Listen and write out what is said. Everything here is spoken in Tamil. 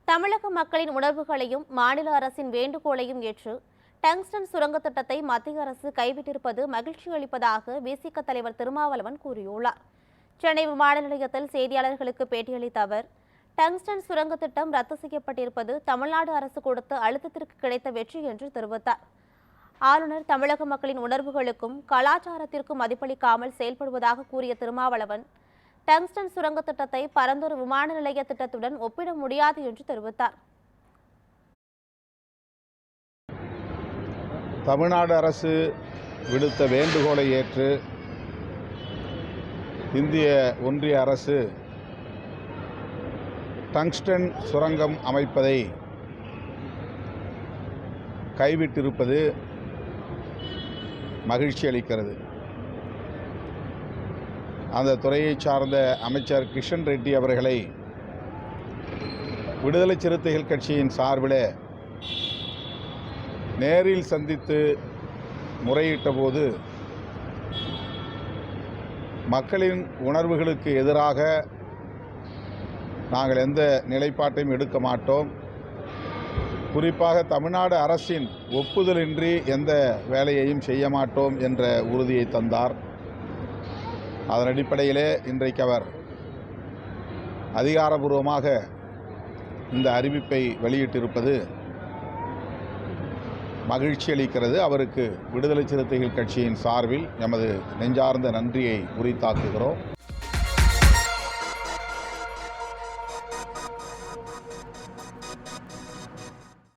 தமிழக மக்களின் உணர்வுகளையும் மாநில அரசின் வேண்டுகோளையும் ஏற்று டங்ஸ்டன் சுரங்க திட்டத்தை மத்திய அரசு கைவிட்டிருப்பது மகிழ்ச்சி அளிப்பதாக விசிக தலைவர் திருமாவளவன் கூறியுள்ளார். சென்னை விமான நிலையத்தில் செய்தியாளர்களுக்கு பேட்டியளித்த அவர், டங்ஸ்டன் சுரங்க திட்டம் ரத்து செய்யப்பட்டிருப்பது தமிழ்நாடு அரசு கொடுத்த அழுத்தத்திற்கு கிடைத்த வெற்றி என்று தெரிவித்தார். ஆளுநர் தமிழக மக்களின் உணர்வுகளுக்கும் கலாச்சாரத்திற்கும் மதிப்பளிக்காமல் செயல்படுவதாக கூறிய திருமாவளவன், டங்ஸ்டன் சுரங்க திட்டத்தை பரந்தூர் விமான நிலைய திட்டத்துடன் ஒப்பிட முடியாது என்று தெரிவித்தார். தமிழ்நாடு அரசு விடுத்த வேண்டுகோளை ஏற்று இந்திய ஒன்றிய அரசு டங்ஸ்டன் சுரங்கம் அமைப்பதை கைவிட்டிருப்பது மகிழ்ச்சி அளிக்கிறது. அந்த துறையை சார்ந்த அமைச்சர் கிஷன் ரெட்டி அவர்களை விடுதலை சிறுத்தைகள் கட்சியின் சார்பில் நேரில் சந்தித்து முறையிட்ட போது, மக்களின் உணர்வுகளுக்கு எதிராக நாங்கள் எந்த நிலைப்பாட்டையும் எடுக்க மாட்டோம், குறிப்பாக தமிழ்நாடு அரசின் ஒப்புதலின்றி எந்த வேலையையும் செய்ய மாட்டோம் என்ற உறுதியை தந்தார். அதன் அடிப்படையிலே இன்றைக்கு அவர் அதிகாரபூர்வமாக இந்த அறிவிப்பை வெளியிட்டிருப்பது மகிழ்ச்சி அளிக்கிறது. அவருக்கு விடுதலை சிறுத்தைகள் கட்சியின் சார்பில் எமது நெஞ்சார்ந்த நன்றியை உரித்தாக்குகிறோம்.